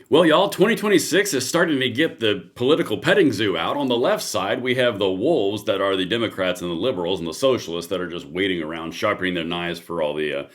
Well, y'all, 2026 is starting to get the political petting zoo out. On the left side, we have the wolves that are the Democrats and the liberals, and the socialists that are just waiting around, sharpening their knives for all the,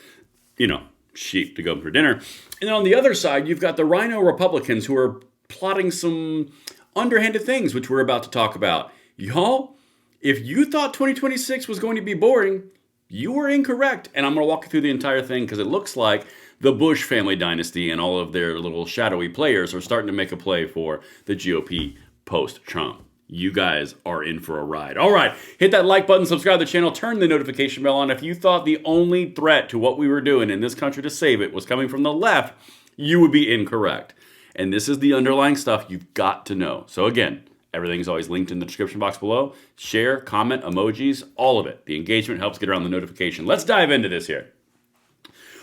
sheep to go for dinner. And then on the other side, you've got the Rhino Republicans who are plotting some underhanded things, which we're about to talk about. Y'all, if you thought 2026 was going to be boring, you were incorrect. And I'm going to walk you through the entire thing because it looks like the Bush family dynasty and all of their little shadowy players are starting to make a play for the GOP post-Trump. You guys are in for a ride. All right, hit that like button, subscribe to the channel, turn the notification bell on. If you thought the only threat to what we were doing in this country to save it was coming from the left, you would be incorrect. And this is the underlying stuff you've got to know. So again, everything's always linked in the description box below. Share, comment, emojis, all of it. The engagement helps get around the notification. Let's dive into this here.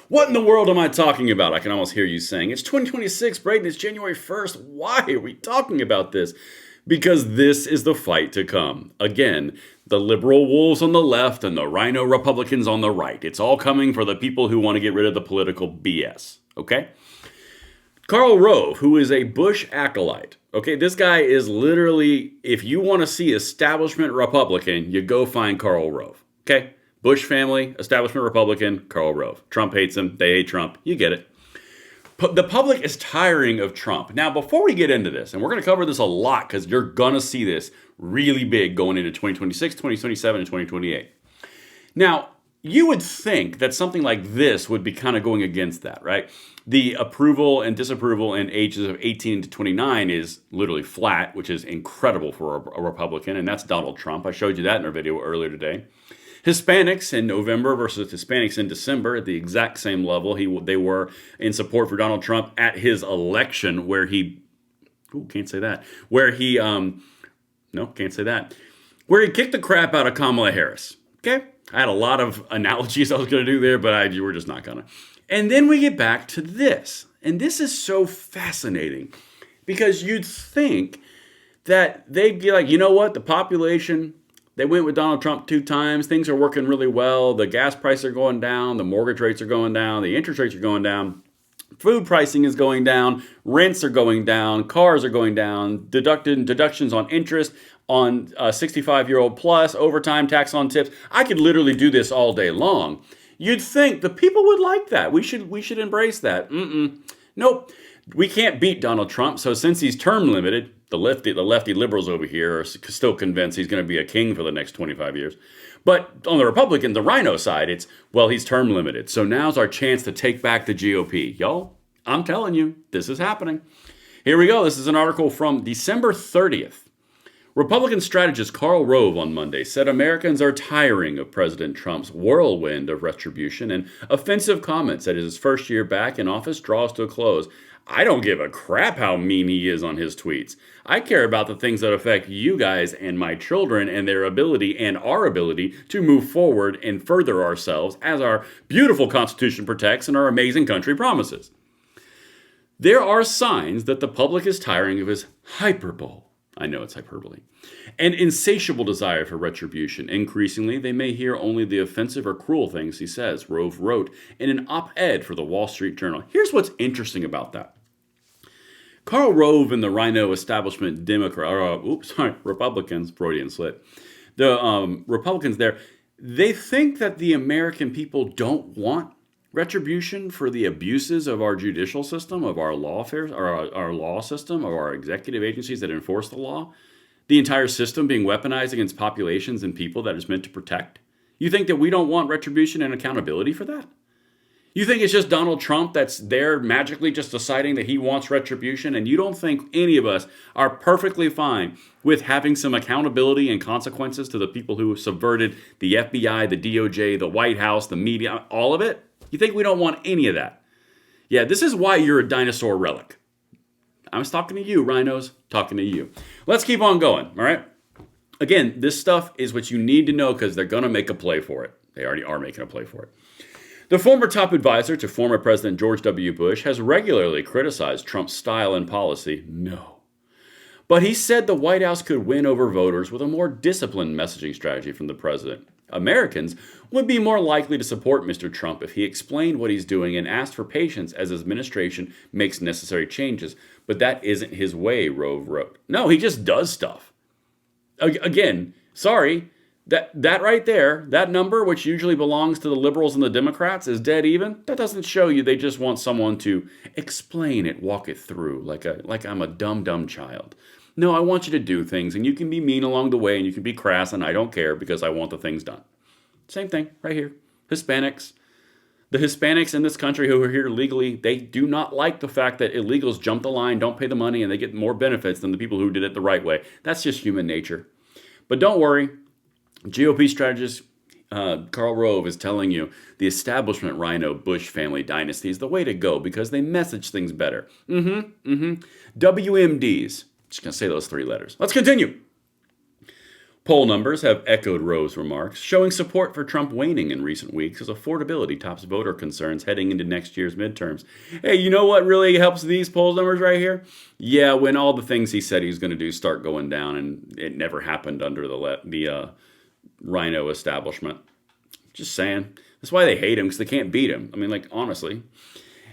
What in the world am I talking about? I can almost hear you saying, it's 2026, Braden, it's January 1st. Why are we talking about this? Because this is the fight to come. Again, the liberal wolves on the left and the Rhino Republicans on the right. It's all coming for the people who want to get rid of the political BS, okay? Karl Rove, who is a Bush acolyte. Okay, this guy is literally, if you want to see establishment Republican, you go find Karl Rove. Okay, Bush family, establishment Republican, Karl Rove. Trump hates him, they hate Trump, you get it. The public is tiring of Trump. Now, before we get into this, and we're going to cover this a lot because you're going to see this really big going into 2026, 2027, and 2028. Now, you would think that something like this would be kind of going against that, right? The approval and disapproval in ages of 18 to 29 is literally flat, which is incredible for a Republican, and that's Donald Trump. I showed you that in our video earlier today. Hispanics in November versus Hispanics in December at the exact same level. They were in support for Donald Trump at his election where he, can't say that, where he kicked the crap out of Kamala Harris. Okay? I had a lot of analogies I was going to do there, but we're just not going to. And then we get back to this. And this is so fascinating because you'd think that they'd be like, you know what? The population, they went with Donald Trump 2 times. Things are working really well. The gas prices are going down. The mortgage rates are going down. The interest rates are going down. Food pricing is going down. Rents are going down. Cars are going down. Deductions on interest on 65-year-old plus, overtime, tax on tips. I could literally do this all day long. You'd think the people would like that. We should embrace that. Nope. We can't beat Donald Trump. So since he's term limited, the lefty liberals over here are still convinced he's going to be a king for the next 25 years. But on the Republican, the Rhino side, it's, well, he's term limited. So now's our chance to take back the GOP. Y'all, I'm telling you, this is happening. Here we go. This is an article from December 30th. Republican strategist Karl Rove on Monday said Americans are tiring of President Trump's whirlwind of retribution and offensive comments as his first year back in office draws to a close. I don't give a crap how mean he is on his tweets. I care about the things that affect you guys and my children and their ability and our ability to move forward and further ourselves as our beautiful Constitution protects and our amazing country promises. There are signs that the public is tiring of his hyperbole. I know it's hyperbole. An insatiable desire for retribution. Increasingly, they may hear only the offensive or cruel things he says, Rove wrote in an op-ed for the Wall Street Journal. Here's what's interesting about that. Karl Rove and the Rhino establishment Republicans, Freudian slip. The Republicans there, they think that the American people don't want retribution for the abuses of our judicial system, of our law affairs, our law system, of our executive agencies that enforce the law, the entire system being weaponized against populations and people that it's meant to protect. You think that we don't want retribution and accountability for that? You think it's just Donald Trump that's there magically just deciding that he wants retribution, and you don't think any of us are perfectly fine with having some accountability and consequences to the people who subverted the FBI, the DOJ, the White House, the media, all of it? You think we don't want any of that? Yeah, this is why you're a dinosaur relic. I was talking to you, rhinos, talking to you. Let's keep on going, all right? Again, this stuff is what you need to know because they're going to make a play for it. They already are making a play for it. The former top advisor to former President George W. Bush has regularly criticized Trump's style and policy. No. But he said the White House could win over voters with a more disciplined messaging strategy from the president. Americans would be more likely to support Mr. Trump if he explained what he's doing and asked for patience as his administration makes necessary changes. But that isn't his way, Rove wrote. No, he just does stuff. Again, sorry, that right there, that number, which usually belongs to the liberals and the Democrats, is dead even. That doesn't show you they just want someone to explain it, walk it through, like I'm a dumb child. No, I want you to do things, and you can be mean along the way, and you can be crass, and I don't care because I want the things done. Same thing right here. Hispanics. The Hispanics in this country who are here legally, they do not like the fact that illegals jump the line, don't pay the money, and they get more benefits than the people who did it the right way. That's just human nature. But don't worry. GOP strategist Karl Rove is telling you the establishment Rhino Bush family dynasty is the way to go because they message things better. WMDs. Just going to say those three letters. Let's continue. Poll numbers have echoed Rove's remarks, showing support for Trump waning in recent weeks as affordability tops voter concerns heading into next year's midterms. Hey, you know what really helps these poll numbers right here? Yeah, when all the things he said he was going to do start going down, and it never happened under the Rhino establishment. Just saying. That's why they hate him, because they can't beat him. I mean, like, honestly.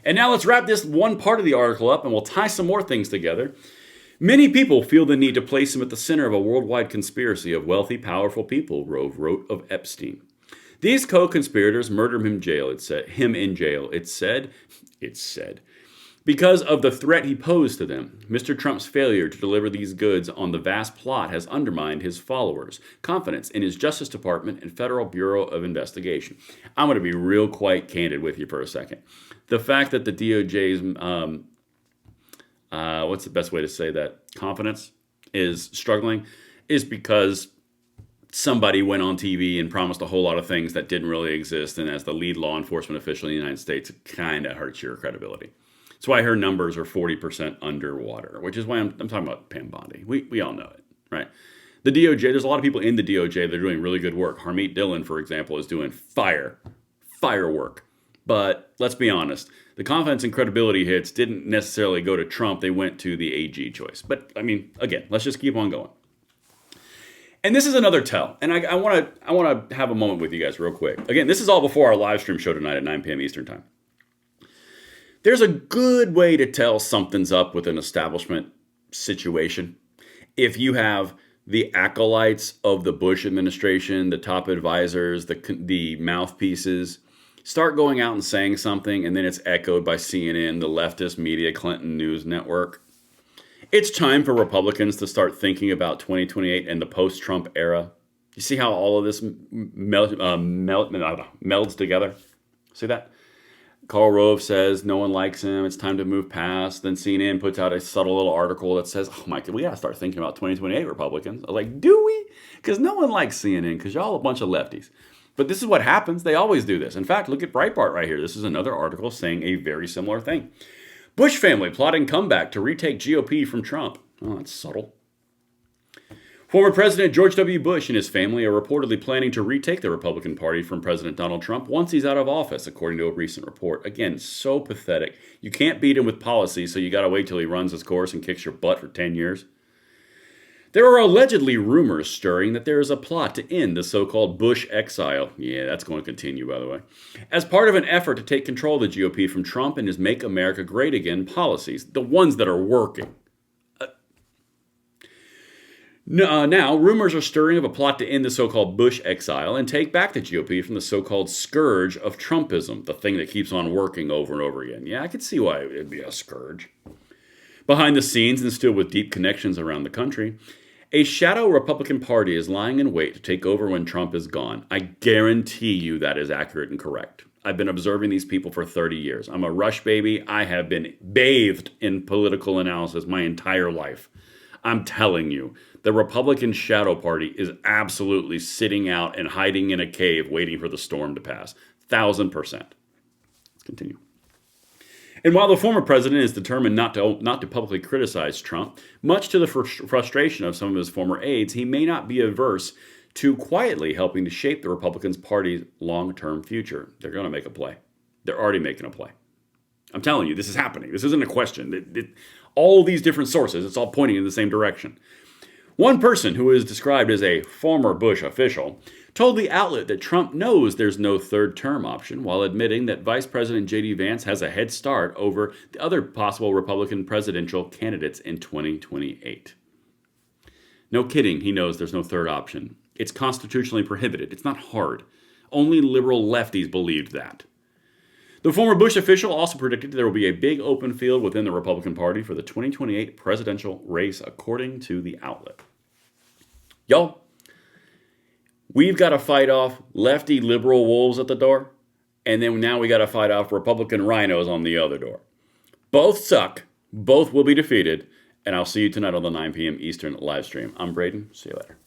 And now let's wrap this one part of the article up, and we'll tie some more things together. Many people feel the need to place him at the center of a worldwide conspiracy of wealthy, powerful people, Rove wrote of Epstein. These co-conspirators murdered him in jail, It's said. Because of the threat he posed to them. Mr. Trump's failure to deliver these goods on the vast plot has undermined his followers' confidence in his Justice Department and Federal Bureau of Investigation. I'm going to be real quite candid with you for a second. The fact that the DOJ's what's the best way to say that? Confidence is struggling is because somebody went on TV and promised a whole lot of things that didn't really exist. And as the lead law enforcement official in the United States, it kind of hurts your credibility. That's why her numbers are 40% underwater, which is why I'm talking about Pam Bondi. We all know it, right? The DOJ, there's a lot of people in the DOJ that are doing really good work. Harmeet Dillon, for example, is doing firework. But let's be honest, the confidence and credibility hits didn't necessarily go to Trump. They went to the AG choice. But, I mean, again, let's just keep on going. And this is another tell. And I want to have a moment with you guys real quick. Again, this is all before our live stream show tonight at 9 p.m. Eastern Time. There's a good way to tell something's up with an establishment situation. If you have the acolytes of the Bush administration, the top advisors, the mouthpieces, start going out and saying something, and then it's echoed by CNN, the leftist media, Clinton News Network. It's time for Republicans to start thinking about 2028 and the post-Trump era. You see how all of this melds together? See that? Karl Rove says no one likes him. It's time to move past. Then CNN puts out a subtle little article that says, oh my God, we got to start thinking about 2028 Republicans. I'm like, do we? Because no one likes CNN because y'all a bunch of lefties. But this is what happens. They always do this. In fact, look at Breitbart right here. This is another article saying a very similar thing. Bush family plotting comeback to retake GOP from Trump. Oh, that's subtle. Former President George W. Bush and his family are reportedly planning to retake the Republican Party from President Donald Trump once he's out of office, according to a recent report. Again, so pathetic. You can't beat him with policy, so you got to wait till he runs his course and kicks your butt for 10 years. There are allegedly rumors stirring that there is a plot to end the so-called Bush exile. Yeah, that's going to continue, by the way. As part of an effort to take control of the GOP from Trump and his Make America Great Again policies, the ones that are working. Now, rumors are stirring of a plot to end the so-called Bush exile and take back the GOP from the so-called scourge of Trumpism, the thing that keeps on working over and over again. Yeah, I could see why it would be a scourge. Behind the scenes and still with deep connections around the country, a shadow Republican Party is lying in wait to take over when Trump is gone. I guarantee you that is accurate and correct. I've been observing these people for 30 years. I'm a Rush baby. I have been bathed in political analysis my entire life. I'm telling you, the Republican shadow party is absolutely sitting out and hiding in a cave waiting for the storm to pass. 1,000%. Let's continue. And while the former president is determined not to publicly criticize Trump, much to the frustration of some of his former aides, he may not be averse to quietly helping to shape the Republican Party's long-term future. They're going to make a play. They're already making a play. I'm telling you, this is happening. This isn't a question. All these different sources, it's all pointing in the same direction. One person who is described as a former Bush official told the outlet that Trump knows there's no third term option, while admitting that Vice President J.D. Vance has a head start over the other possible Republican presidential candidates in 2028. No kidding, he knows there's no third option. It's constitutionally prohibited. It's not hard. Only liberal lefties believed that. The former Bush official also predicted there will be a big open field within the Republican Party for the 2028 presidential race, according to the outlet. Y'all, we've got to fight off lefty liberal wolves at the door, and then now we got to fight off Republican RINOs on the other door. Both suck. Both will be defeated. And I'll see you tonight on the 9 p.m. Eastern live stream. I'm Braden. See you later.